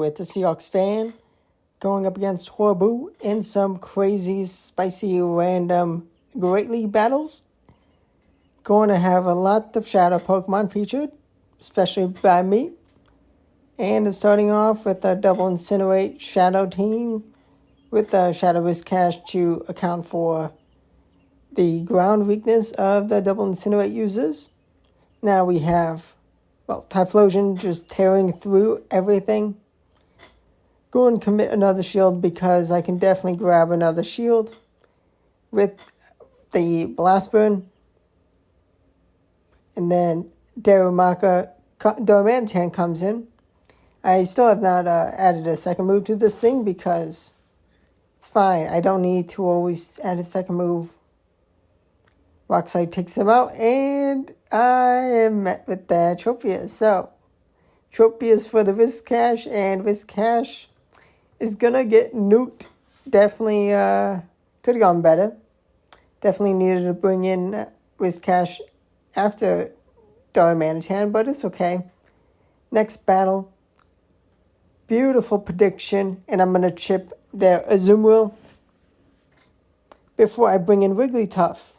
with the SeahawksFan, going up against Horrible in some crazy, spicy, random Great League battles. Going to have a lot of Shadow Pokemon featured, especially by me. And starting off with a double Incinerate Shadow team with the Shadow Whiscash to account for the ground weakness of the double Incinerate users. Now we have, Typhlosion just tearing through everything. Go and commit another shield because I can definitely grab another shield with the Blast Burn. And then Darmanitan comes in. I still have not added a second move to this thing because it's fine. I don't need to always add a second move. Rockslide takes him out, and I am met with the Tropius. So, Tropius for the Whiscash, and Whiscash is gonna get nuked. Definitely could have gone better. Definitely needed to bring in Whiscash after Darmanitan, but it's okay. Next battle. Beautiful prediction, and I'm gonna chip their Azumarill before I bring in Wigglytuff.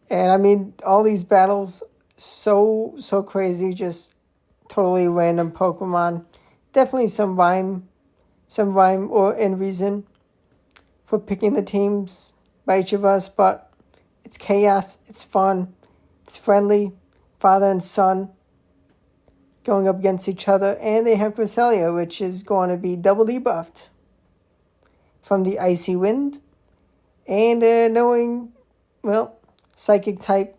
And I mean, all these battles, so crazy, just totally random Pokemon. Definitely some rhyme or in reason for picking the teams by each of us, but it's chaos, it's fun, it's friendly, father and son going up against each other, and they have Cresselia, which is going to be double debuffed from the Icy Wind, and knowing, Psychic type,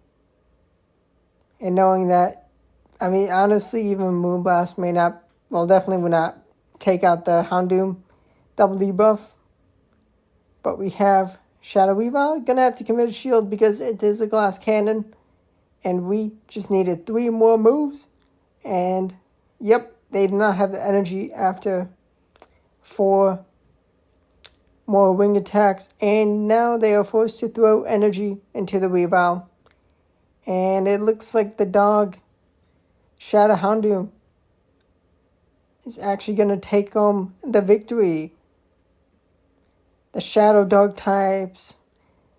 and knowing that, I mean, honestly, even Moonblast definitely will not take out the Houndoom double debuff, but we have Shadow Weavile, gonna have to commit a shield because it is a glass cannon, and we just needed 3 more moves, and yep, they did not have the energy after 4 more wing attacks, and now they are forced to throw energy into the Weavile. And it looks like the dog, Shadow Houndoom, is actually going to take home the victory. The Shadow Dog types,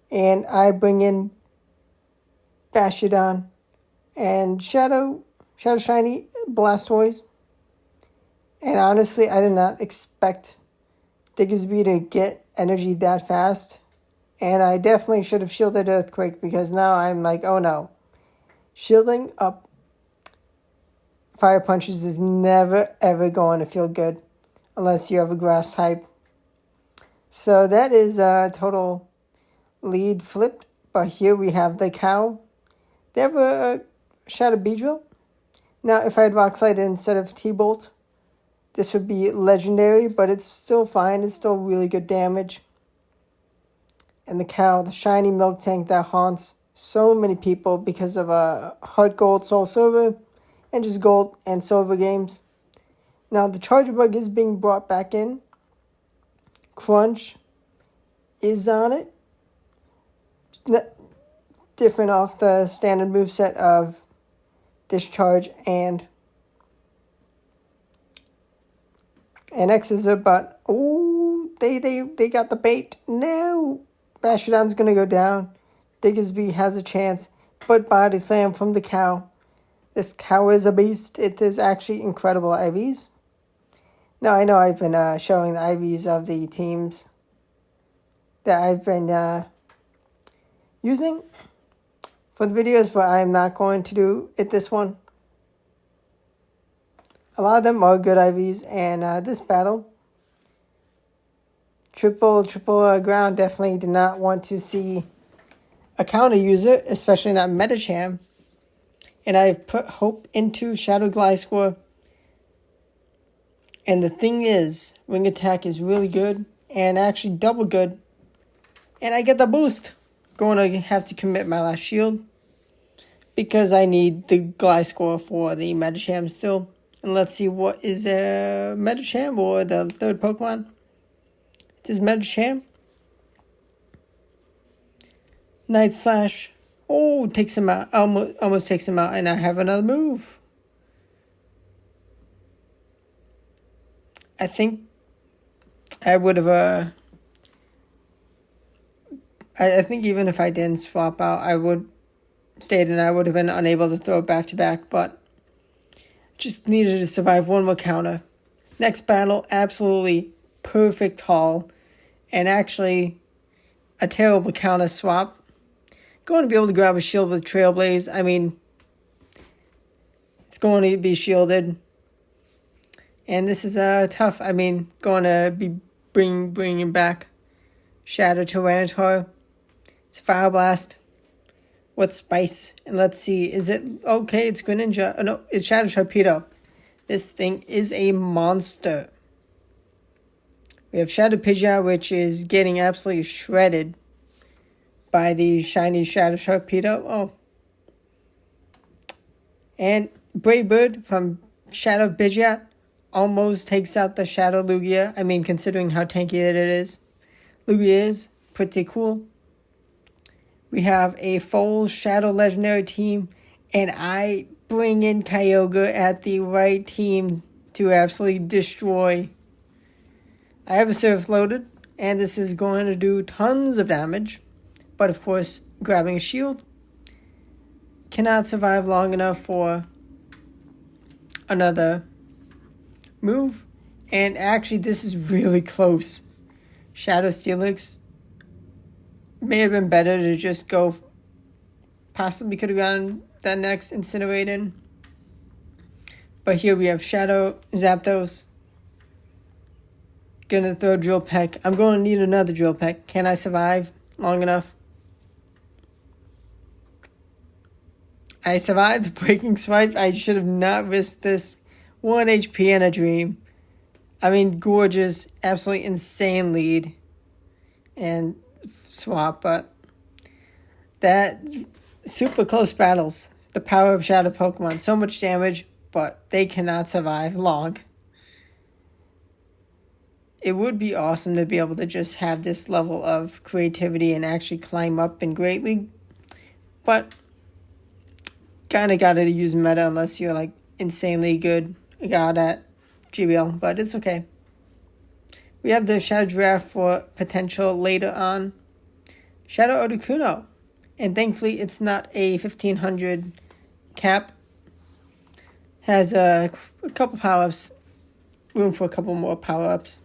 and I bring in Bastiodon and Shadow Shiny Blastoise. And honestly, I did not expect Diggersby to get energy that fast, and I definitely should have shielded Earthquake because now I'm like, oh no. Shielding up Fire Punches is never ever going to feel good unless you have a Grass type. So that is a total lead flipped, but here we have the cow. They have a Shadow Beedrill. Now if I had Rock Slide instead of T-Bolt, this would be legendary, but it's still fine. It's still really good damage. And the cow, the shiny milk tank that haunts so many people because of Heart Gold, Soul Silver, and just Gold and Silver games. Now the Charger Bug is being brought back in. Crunch is on it. Different off the standard moveset of Discharge and Exeter, but they got the bait. No, Bastiodon's gonna go down. Diggersby has a chance, but Body Slam from the cow. This cow is a beast. It is actually incredible IVs. Now I know I've been showing the IVs of the teams that I've been using for the videos, but I'm not going to do it this one. A lot of them are good IVs, and this battle, triple ground, definitely did not want to see a counter user, especially not Metacham. And I've put hope into Shadow Gliscor. And the thing is, Wing Attack is really good, and actually double good. And I get the boost. Going to have to commit my last shield because I need the Gliscor for the Metacham still. And let's see what is Metacham or the third Pokemon. It is Metacham. Night Slash. Oh, takes him out. Almost takes him out, and I have another move. I think I would have, I think even if I didn't swap out, I would stayed and I would have been unable to throw it back to back, but just needed to survive one more counter. Next battle, absolutely perfect haul, and actually a terrible counter swap. Going to be able to grab a shield with Trailblaze. I mean, it's going to be shielded. And this is tough. I mean, going to be bringing back Shadow Tyranitar. It's Fire Blast with Spice. And let's see, is it okay? It's Greninja. Oh, no, it's Shadow Torpedo. This thing is a monster. We have Shadow Pidgeot, which is getting absolutely shredded by the shiny Shadow Torpedo. Oh. And Brave Bird from Shadow Pidgeot almost takes out the Shadow Lugia. I mean, considering how tanky it is. Lugia is pretty cool. We have a full Shadow Legendary team, and I bring in Kyogre at the right team to absolutely destroy. I have a Surf loaded, and this is going to do tons of damage. But of course, grabbing a shield cannot survive long enough for another move. And actually, this is really close. Shadow Steelix may have been better to just go. Possibly could have gone that next Incinerating. But here we have Shadow Zapdos. Gonna throw Drill Peck. I'm going to need another Drill Peck. Can I survive long enough? I survived the Breaking Swipe. I should have not risked this. 1 HP and a dream. I mean, gorgeous, absolutely insane lead and swap, but that super close battles. The power of Shadow Pokemon. So much damage, but they cannot survive long. It would be awesome to be able to just have this level of creativity and actually climb up in Great League, but kind of got to use meta unless you're like insanely good god at GBL, but it's okay. We have the Shadow Giraffe for potential later on. Shadow Articuno, and thankfully it's not a 1500 cap. Has a couple power-ups, room for a couple more power-ups.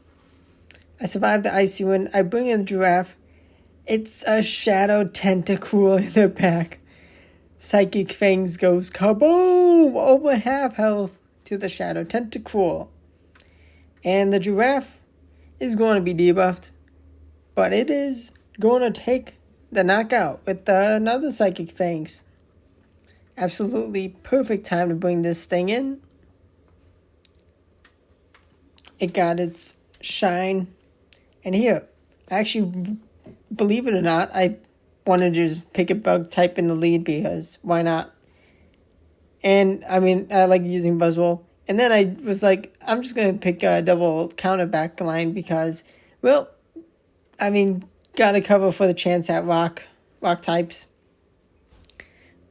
I survived the Icy Wind. I bring in the Giraffe. It's a Shadow Tentacool in the back. Psychic Fangs goes kaboom! Over half health to the Shadow Tentacool. And the Giraffe is going to be debuffed, but it is going to take the knockout with another Psychic Fangs. Absolutely perfect time to bring this thing in. It got its shine. And here, actually, believe it or not, I wanted to just pick a bug type in the lead because why not? And I mean, I like using Buzzwole. And then I was like, I'm just going to pick a double counter back line because, well, I mean, got to cover for the chance at rock types.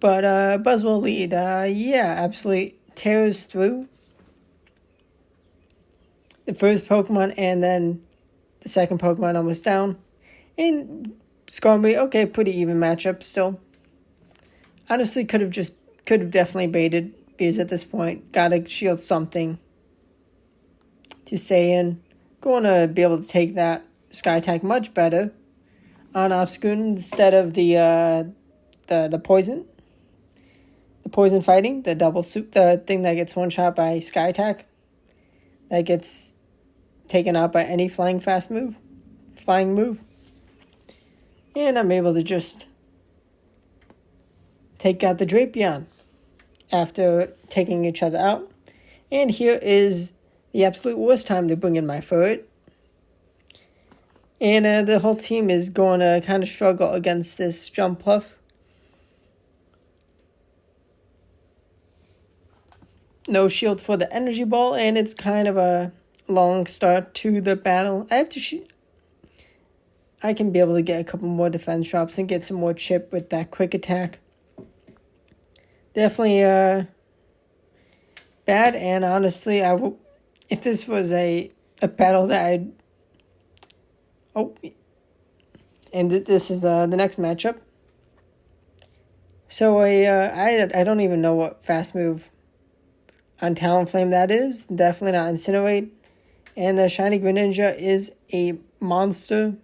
But Buzzwole lead, yeah, absolutely tears through the first Pokemon and then the second Pokemon almost down. And Skarmory, okay, pretty even matchup still. Honestly, could have definitely baited because at this point, gotta shield something to stay in. Going to be able to take that Sky Attack much better on Obscune instead of the poison. The poison fighting, the double soup, the thing that gets one shot by Sky Attack. That gets taken out by any flying move. And I'm able to just take out the Drapion after taking each other out. And here is the absolute worst time to bring in my Ferret. And the whole team is going to kind of struggle against this Jumpluff. No shield for the Energy Ball, and it's kind of a long start to the battle. I have to shoot. I can be able to get a couple more defense drops and get some more chip with that quick attack. Definitely bad, and honestly, if this was a a battle that and this is the next matchup. So I don't even know what fast move on Talonflame that is. Definitely not Incinerate. And the Shiny Greninja is a monster.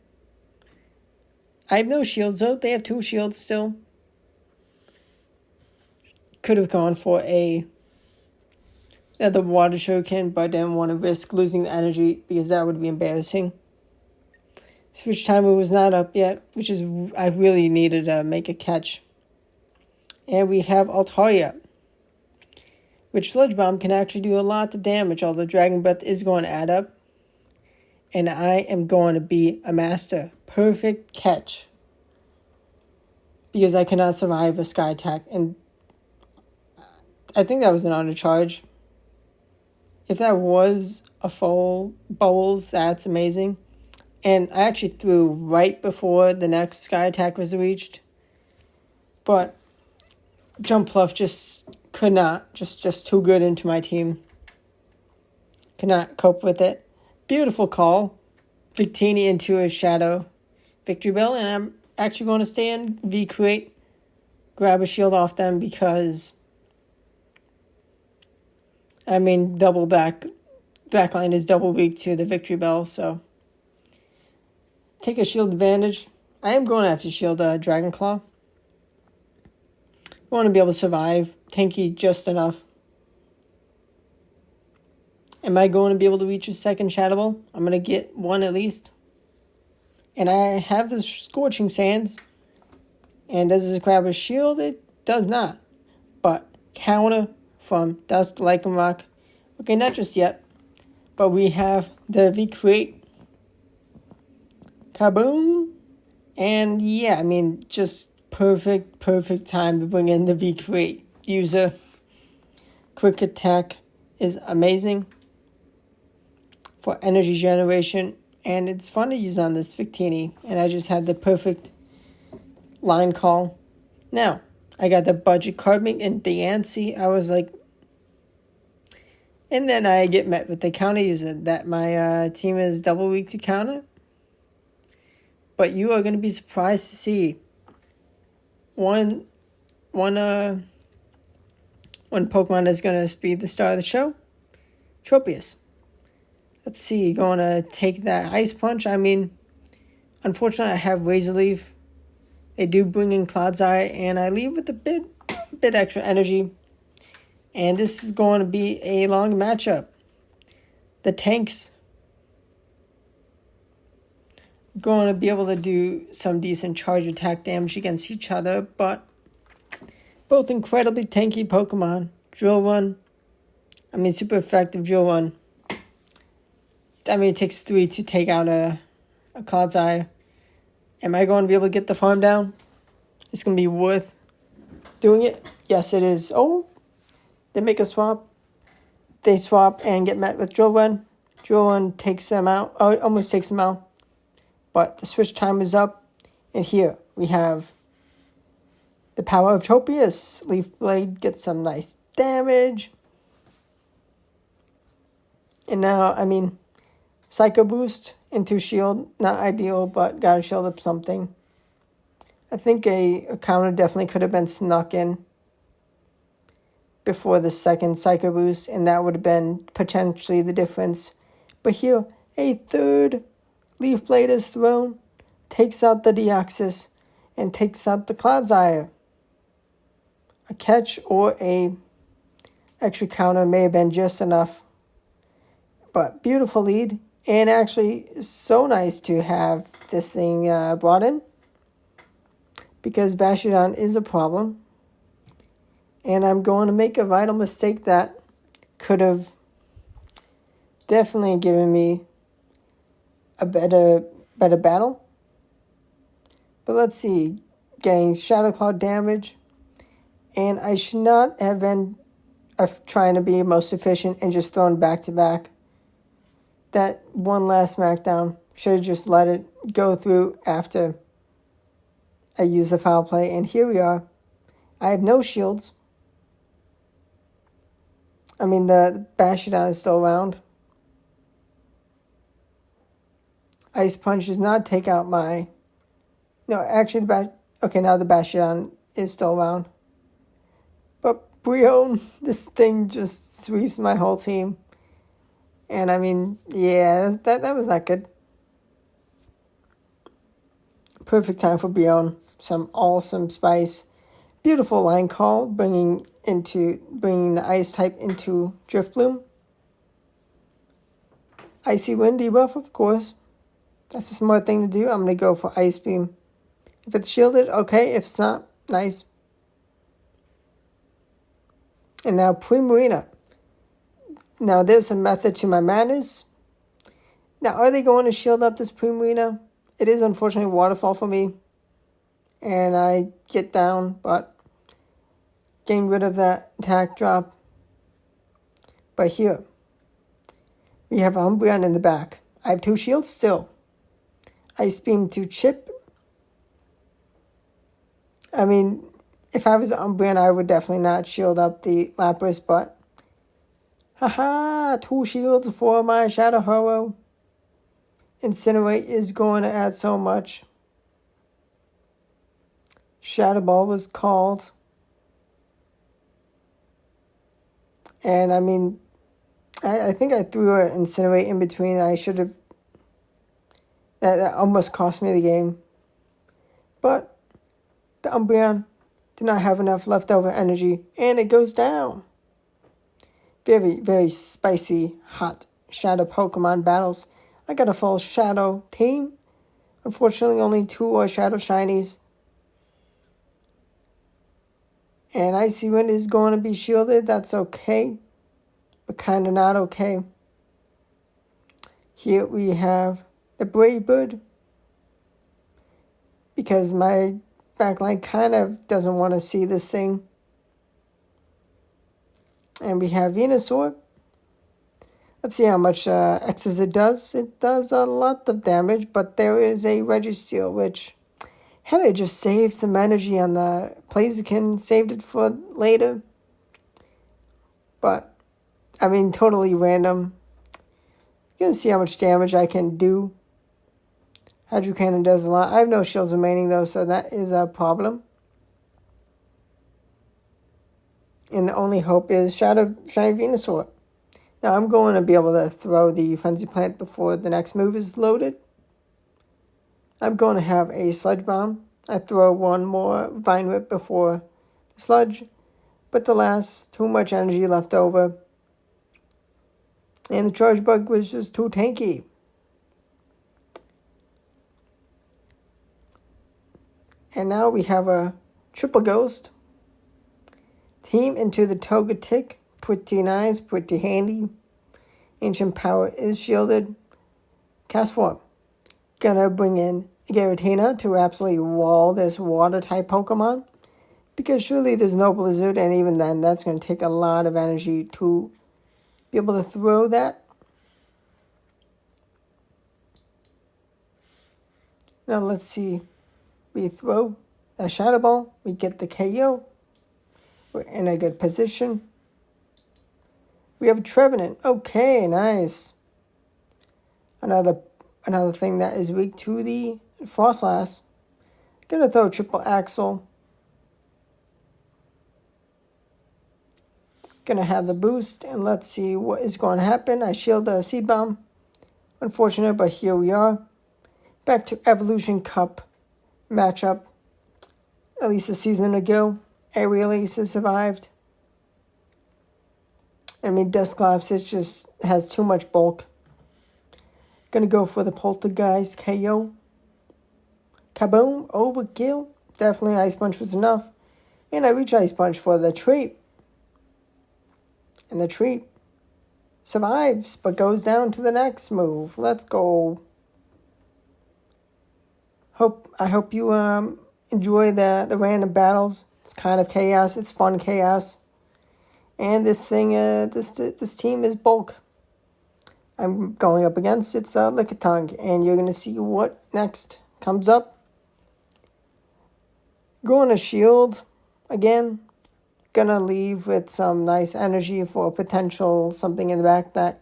I have no shields though. They have 2 shields still. Could have gone for another Water Shuriken, but I didn't want to risk losing the energy because that would be embarrassing. Switch timer was not up yet, which is I really needed to make a catch. And we have Altaria, which Sludge Bomb can actually do a lot of damage, although Dragon Breath is going to add up. And I am going to be a master. Perfect catch. Because I cannot survive a Sky Attack. And I think that was an undercharge. If that was a full bowls, that's amazing. And I actually threw right before the next Sky Attack was reached. But Jumpluff just could not. Just too good into my team. Could not cope with it. Beautiful call. Victini into his Shadow Victory Bell. And I'm actually going to stay in V-Create. Grab a shield off them because double backline is double weak to the Victory Bell, so take a shield advantage. I am going to have to shield Dragon Claw. I want to be able to survive. Tanky just enough. Am I going to be able to reach a second Shadow Ball? I'm going to get one at least. And I have the Scorching Sands. And does this grab a shield? It does not. But counter from Dusk Lycanroc. Okay, not just yet. But we have the V-Create. Kaboom. And yeah, just perfect time to bring in the V-Create user. Quick attack is amazing for energy generation. And it's fun to use on this Victini. And I just had the perfect line call. Now, I got the budget Carbink and Diancie. I was like, and then I get met with the counter user that my team is double weak to counter. But you are going to be surprised to see one Pokemon that's going to be the star of the show. Tropius. Let's see, going to take that Ice Punch. Unfortunately, I have Razor Leaf. They do bring in Cloud's Eye, and I leave with a bit extra energy. And this is going to be a long matchup. The tanks going to be able to do some decent charge attack damage against each other, but both incredibly tanky Pokemon. Drill Run. Super effective Drill Run. It takes 3 to take out a Cloud's Eye. Am I going to be able to get the farm down? It's going to be worth doing it. Yes, it is. Oh, they make a swap. They swap and get met with Drill Run. Drill Run takes them out. Oh, it almost takes them out. But the switch time is up. And here we have the power of Tropius. Leaf Blade gets some nice damage. And now, Psycho Boost into shield. Not ideal, but gotta shield up something. I think a counter definitely could have been snuck in before the second Psycho Boost, and that would have been potentially the difference. But here, a third Leaf Blade is thrown, takes out the Deoxys, and takes out the Cloud's Eye. A catch or a extra counter may have been just enough. But beautiful lead, and actually so nice to have this thing brought in. Because Bastiodon is a problem. And I'm going to make a vital mistake that could have definitely given me a better battle. But let's see. Getting Shadow Claw damage. And I should not have been trying to be most efficient and just thrown back to back. That one last smackdown. Should have just let it go through after I used the foul play. And here we are. I have no shields. The Bastiodon is still around. Ice Punch does not take out my... No, actually, okay, now the Bastion is still around. But Brion, this thing just sweeps my whole team. And I mean, yeah, that was not good. Perfect time for Brion. Some awesome spice. Beautiful line call, bringing the ice type into Driftbloom. Icy Wind debuff, of course. That's a smart thing to do. I'm going to go for Ice Beam. If it's shielded, okay. If it's not, nice. And now Primarina. Now there's a method to my madness. Now, are they going to shield up this Primarina? It is unfortunately Waterfall for me. And I get down, but getting rid of that attack drop. But here, we have Umbreon in the back. I have 2 shields still. Ice Beam to Chip. I mean, if I was Umbreon, I would definitely not shield up the Lapras, but... Haha, 2 shields for my Shadow Hero. Incinerate is going to add so much. Shadow Ball was called. And I mean, I think I threw an Incinerate in between. I should have... That almost cost me the game. But the Umbreon did not have enough leftover energy, and it goes down. Very, very spicy, hot Shadow Pokemon battles. I got a full Shadow team. Unfortunately, only 2 are Shadow Shinies. And Icy Wind is going to be shielded. That's okay. But kind of not okay. Here we have the Brave Bird. Because my backline kind of doesn't want to see this thing. And we have Venusaur. Let's see how much X's it does. It does a lot of damage, but there is a Registeel, which... Had I just saved some energy on the Blaziken, saved it for later. But, I mean, totally random. You're going to see how much damage I can do. Hydro Cannon does a lot. I have no shields remaining, though, so that is a problem. And the only hope is Shiny Venusaur. Now, I'm going to be able to throw the Frenzy Plant before the next move is loaded. I'm going to have a Sludge Bomb. I throw one more Vine Whip before the Sludge. But the last, too much energy left over. And the Charge Bug was just too tanky. And now we have a Triple Ghost. Team into the Togetic. Pretty nice, pretty handy. Ancient Power is shielded. Cast Form. Gonna bring in Giratina to absolutely wall this water-type Pokemon. Because surely there's no Blizzard, and even then, that's going to take a lot of energy to be able to throw that. Now let's see. We throw a Shadow Ball. We get the KO. We're in a good position. We have a Trevenant. Okay, nice. Another thing that is weak to the Frostlass. Gonna throw a Triple Axle. Gonna have the boost, and let's see what is going to happen. I shield the Seed Bomb. Unfortunate, but here we are. Back to Evolution Cup matchup. At least a season ago. Aerial Aces survived. I mean, Dusclops, it just has too much bulk. Gonna go for the Poltergeist KO. Kaboom, overkill. Definitely Ice Punch was enough. And I reach Ice Punch for the Treat. And the Treat survives, but goes down to the next move. Let's go. I hope you enjoy the random battles. It's kind of chaos. It's fun chaos. And this thing, this team is bulk. I'm going up against it's Lickitung, and you're gonna see what next comes up. Going to shield again. Gonna leave with some nice energy for potential something in the back that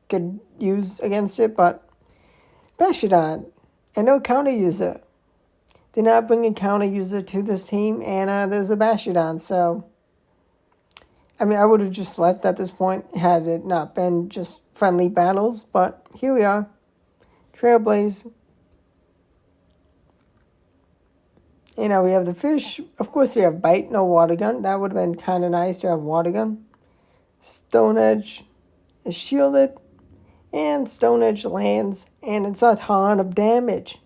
could use against it, but Bashadon, and no counter user. Did not bring a counter user to this team, and there's a Bashadon, so I mean, I would have just left at this point had it not been just friendly battles, but here we are. Trailblaze. You know, we have the fish. Of course, we have Bite, no Water Gun. That would have been kind of nice to have Water Gun. Stone Edge is shielded, and Stone Edge lands, and it's a ton of damage.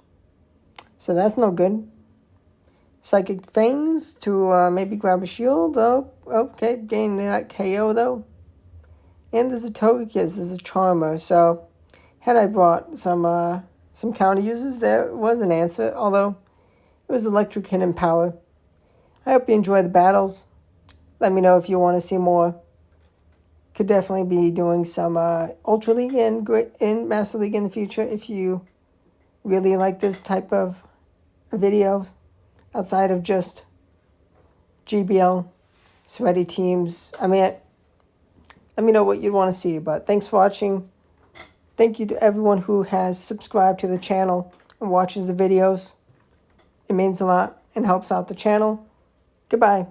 So that's no good. Psychic Fangs to maybe grab a shield. Oh, okay, gain that KO though. And there's a Togekiss, there's a Charmer. So had I brought some counter users, there was an answer. Although it was Electric Hidden Power. I hope you enjoy the battles. Let me know if you want to see more. Could definitely be doing some Ultra League and Master League in the future if you really like this type of videos outside of just GBL, sweaty teams. I mean, let me know what you'd want to see. But thanks for watching. Thank you to everyone who has subscribed to the channel and watches the videos. It means a lot and helps out the channel. Goodbye.